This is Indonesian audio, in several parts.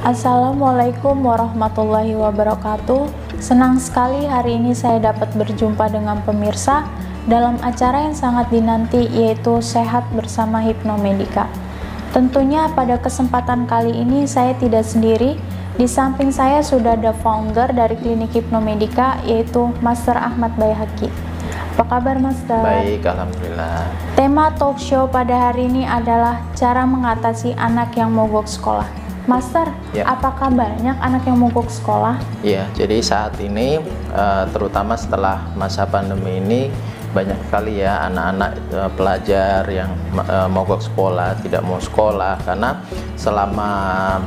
Assalamualaikum warahmatullahi wabarakatuh. Senang sekali hari ini saya dapat berjumpa dengan pemirsa dalam acara yang sangat dinanti, yaitu Sehat Bersama Hipnomedika. Tentunya pada kesempatan kali ini saya tidak sendiri. Di samping saya sudah ada founder dari klinik Hipnomedika, yaitu Master Ahmad Baihaqi. Apa kabar, Master? Baik, alhamdulillah. Tema talk show pada hari ini adalah cara mengatasi anak yang mogok sekolah. Master, Ya. apakah banyak anak yang mogok sekolah? Ya, jadi saat ini terutama setelah masa pandemi ini banyak sekali ya anak-anak pelajar yang mogok sekolah, tidak mau sekolah karena selama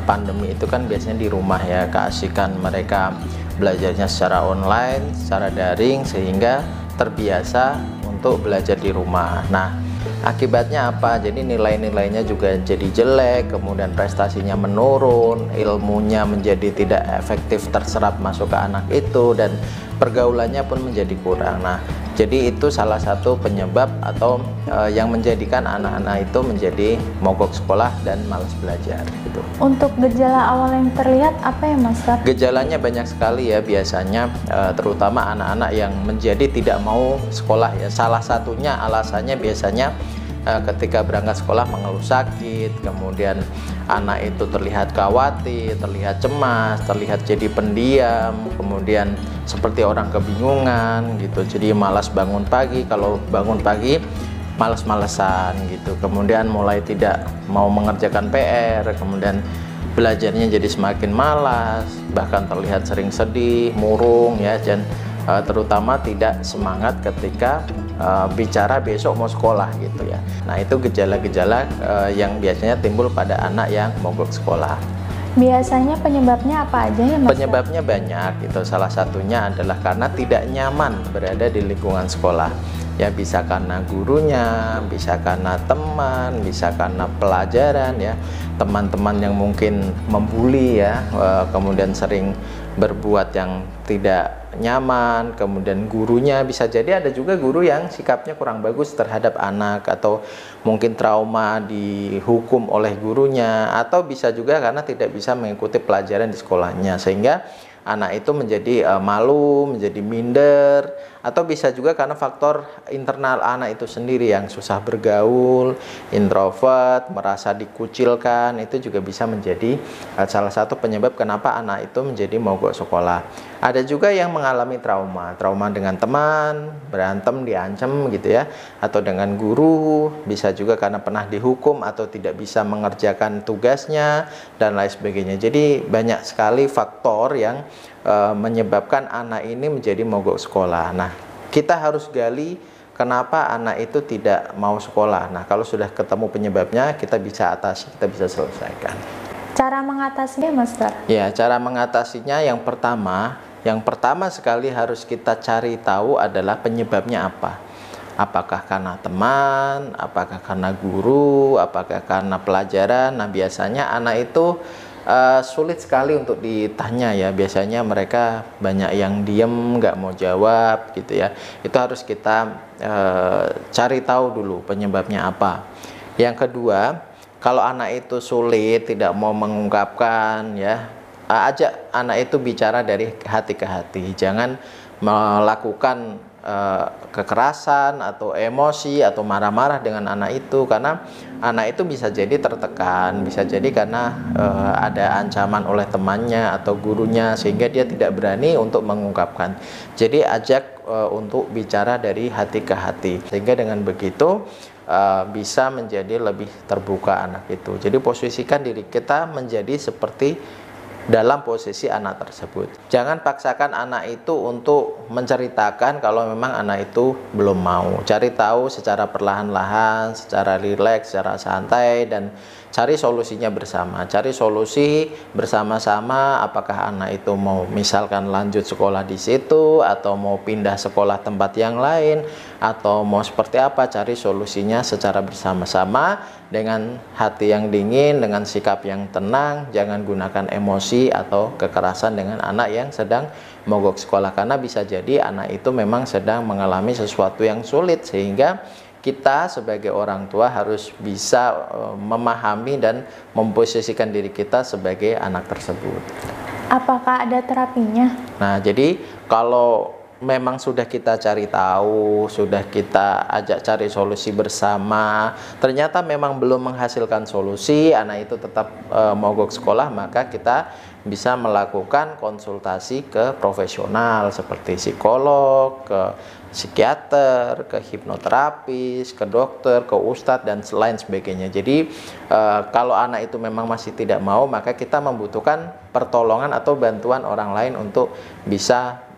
pandemi itu kan biasanya di rumah ya, keasikan mereka belajarnya secara online, secara daring sehingga terbiasa untuk belajar di rumah. Nah, akibatnya apa? Jadi nilai-nilainya juga jadi jelek, kemudian prestasinya menurun, ilmunya menjadi tidak efektif terserap masuk ke anak itu, dan pergaulannya pun menjadi kurang. Nah, jadi itu salah satu penyebab atau yang menjadikan anak-anak itu menjadi mogok sekolah dan malas belajar gitu. Untuk gejala awal yang terlihat apa ya, Master? Gejalanya banyak sekali ya, biasanya terutama anak-anak yang menjadi tidak mau sekolah ya. Salah satunya alasannya biasanya ketika berangkat sekolah mengeluh sakit, kemudian anak itu terlihat khawatir, terlihat cemas, terlihat jadi pendiam, kemudian seperti orang kebingungan gitu, jadi malas bangun pagi, kalau bangun pagi malas-malesan gitu, kemudian mulai tidak mau mengerjakan PR, kemudian belajarnya jadi semakin malas, bahkan terlihat sering sedih, murung ya, dan terutama tidak semangat ketika bicara besok mau sekolah gitu ya. Nah, itu gejala-gejala yang biasanya timbul pada anak yang mogok sekolah. Biasanya penyebabnya apa aja ya, Master? Penyebabnya banyak gitu. Salah satunya adalah karena tidak nyaman berada di lingkungan sekolah. Ya, bisa karena gurunya, bisa karena teman, bisa karena pelajaran ya. Teman-teman yang mungkin membuli ya, kemudian sering berbuat yang tidak nyaman, kemudian gurunya, bisa jadi ada juga guru yang sikapnya kurang bagus terhadap anak, atau mungkin trauma dihukum oleh gurunya, atau bisa juga karena tidak bisa mengikuti pelajaran di sekolahnya sehingga anak itu menjadi malu, menjadi minder, atau bisa juga karena faktor internal anak itu sendiri yang susah bergaul, introvert, merasa dikucilkan, itu juga bisa menjadi salah satu penyebab kenapa anak itu menjadi mogok sekolah. Ada juga yang mengalami trauma dengan teman, berantem, diancam gitu ya, atau dengan guru, bisa juga karena pernah dihukum atau tidak bisa mengerjakan tugasnya dan lain sebagainya. Jadi banyak sekali faktor yang menyebabkan anak ini menjadi mogok sekolah. Nah, kita harus gali kenapa anak itu tidak mau sekolah. Nah, kalau sudah ketemu penyebabnya, kita bisa atasi, kita bisa selesaikan. Cara mengatasinya, Master? Ya, cara mengatasinya yang pertama sekali harus kita cari tahu adalah penyebabnya apa. Apakah karena teman, apakah karena guru, apakah karena pelajaran. Nah, biasanya anak itu sulit sekali untuk ditanya ya, biasanya mereka banyak yang diem, nggak mau jawab gitu ya. Itu harus kita cari tahu dulu penyebabnya apa. Yang kedua, kalau anak itu sulit, tidak mau mengungkapkan ya, ajak anak itu bicara dari hati ke hati, jangan melakukan kekerasan atau emosi atau marah-marah dengan anak itu, karena anak itu bisa jadi tertekan, bisa jadi karena ada ancaman oleh temannya atau gurunya sehingga dia tidak berani untuk mengungkapkan. Jadi ajak untuk bicara dari hati ke hati, sehingga dengan begitu bisa menjadi lebih terbuka anak itu. Jadi posisikan diri kita menjadi seperti dalam posisi anak tersebut. Jangan paksakan anak itu untuk menceritakan kalau memang anak itu belum mau. Cari tahu secara perlahan-lahan, secara rileks, secara santai, dan cari solusinya bersama. Cari solusi bersama-sama, apakah anak itu mau misalkan lanjut sekolah di situ, atau mau pindah sekolah tempat yang lain, atau mau seperti apa. Cari solusinya secara bersama-sama dengan hati yang dingin, dengan sikap yang tenang. Jangan gunakan emosi atau kekerasan dengan anak yang sedang mogok sekolah, karena bisa jadi anak itu memang sedang mengalami sesuatu yang sulit sehingga kita sebagai orang tua harus bisa memahami dan memposisikan diri kita sebagai anak tersebut. Apakah ada terapinya? Nah, jadi kalau memang sudah kita cari tahu, sudah kita ajak cari solusi bersama, ternyata memang belum menghasilkan solusi, anak itu tetap mogok sekolah, maka kita bisa melakukan konsultasi ke profesional seperti psikolog, ke psikiater, ke hipnoterapis, ke dokter, ke ustadz, dan lain sebagainya. Jadi kalau anak itu memang masih tidak mau, maka kita membutuhkan pertolongan atau bantuan orang lain untuk bisa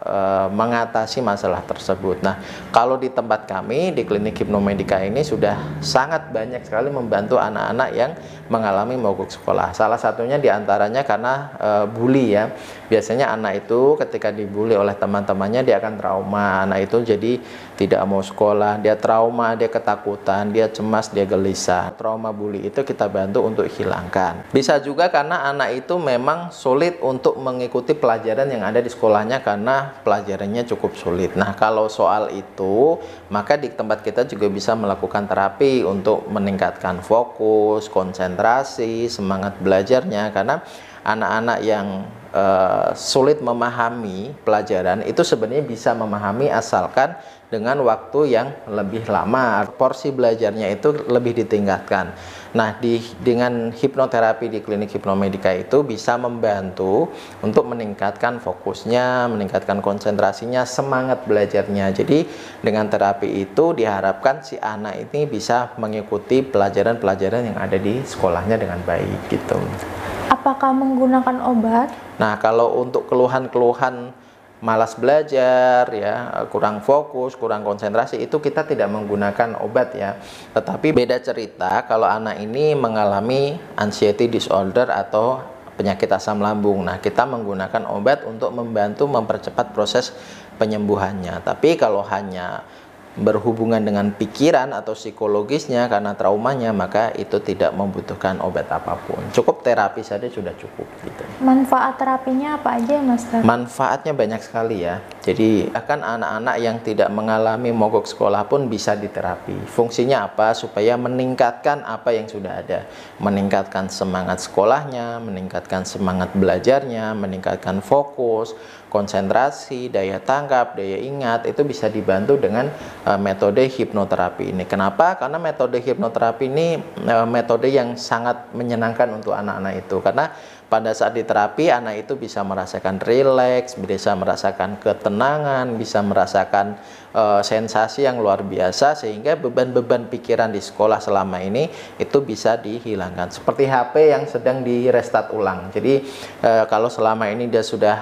mengatasi masalah tersebut. Nah, kalau di tempat kami di klinik Hipnomedika ini sudah sangat banyak sekali membantu anak-anak yang mengalami mogok sekolah. Salah satunya diantaranya karena bully ya. Biasanya anak itu ketika dibully oleh teman-temannya dia akan trauma. Anak itu jadi tidak mau sekolah, dia trauma, dia ketakutan, dia cemas, dia gelisah. Trauma bully itu kita bantu untuk hilangkan. Bisa juga karena anak itu memang sulit untuk mengikuti pelajaran yang ada di sekolahnya karena pelajarannya cukup sulit. Nah, kalau soal itu, maka di tempat kita juga bisa melakukan terapi untuk meningkatkan fokus, konsentrasi, semangat belajarnya. Karena anak-anak yang sulit memahami pelajaran itu sebenarnya bisa memahami asalkan dengan waktu yang lebih lama, porsi belajarnya itu lebih ditingkatkan. Nah, dengan hipnoterapi di klinik Hipnomedika itu bisa membantu untuk meningkatkan fokusnya, meningkatkan konsentrasinya, semangat belajarnya. Jadi dengan terapi itu diharapkan si anak ini bisa mengikuti pelajaran-pelajaran yang ada di sekolahnya dengan baik gitu. Apakah menggunakan obat? Nah, kalau untuk keluhan-keluhan malas belajar ya, kurang fokus, kurang konsentrasi, itu kita tidak menggunakan obat ya. Tetapi beda cerita kalau anak ini mengalami anxiety disorder atau penyakit asam lambung. Nah, kita menggunakan obat untuk membantu mempercepat proses penyembuhannya. Tapi kalau hanya berhubungan dengan pikiran atau psikologisnya karena traumanya, maka itu tidak membutuhkan obat apapun, cukup terapi saja sudah cukup gitu. Manfaat terapinya apa aja ya Mas? Manfaatnya banyak sekali ya. Jadi bahkan anak-anak yang tidak mengalami mogok sekolah pun bisa diterapi. Fungsinya apa? Supaya meningkatkan apa yang sudah ada, meningkatkan semangat sekolahnya, meningkatkan semangat belajarnya, meningkatkan fokus, konsentrasi, daya tangkap, daya ingat, itu bisa dibantu dengan metode hipnoterapi ini. Kenapa? Karena metode hipnoterapi ini metode yang sangat menyenangkan untuk anak-anak itu. Karena pada saat diterapi, anak itu bisa merasakan rileks, bisa merasakan ketenangan, bisa merasakan sensasi yang luar biasa, sehingga beban-beban pikiran di sekolah selama ini itu bisa dihilangkan. Seperti HP yang sedang di restart ulang. Jadi kalau selama ini dia sudah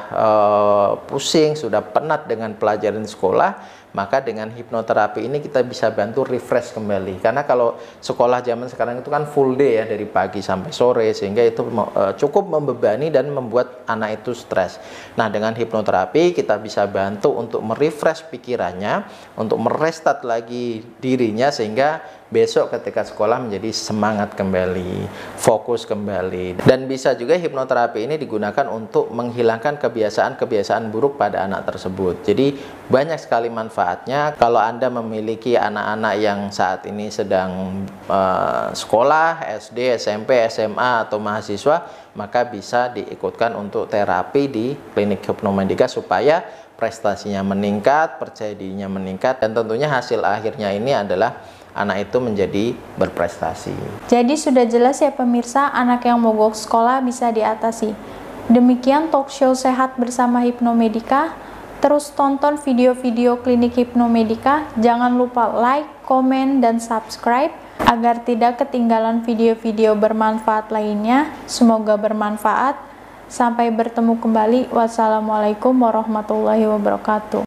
pusing, sudah penat dengan pelajaran sekolah, maka dengan hipnoterapi ini kita bisa bantu refresh kembali. Karena kalau sekolah zaman sekarang itu kan full day ya, dari pagi sampai sore, sehingga itu cukup membebani dan membuat anak itu stres. Nah, dengan hipnoterapi kita bisa bantu untuk merefresh pikirannya, untuk merestart lagi dirinya, sehingga besok ketika sekolah menjadi semangat kembali, fokus kembali. Dan bisa juga hipnoterapi ini digunakan untuk menghilangkan kebiasaan-kebiasaan buruk pada anak tersebut. Jadi banyak sekali manfaatnya. Kalau Anda memiliki anak-anak yang saat ini sedang sekolah, SD, SMP, SMA, atau mahasiswa, maka bisa diikutkan untuk terapi di klinik Hipnomedika supaya prestasinya meningkat, percaya dirinya meningkat, dan tentunya hasil akhirnya ini adalah anak itu menjadi berprestasi. Jadi sudah jelas ya pemirsa, anak yang mogok sekolah bisa diatasi. Demikian talk show sehat bersama Hipnomedika. Terus tonton video-video klinik Hipnomedika. Jangan lupa like, komen, dan subscribe agar tidak ketinggalan video-video bermanfaat lainnya. Semoga bermanfaat. Sampai bertemu kembali. Wassalamualaikum warahmatullahi wabarakatuh.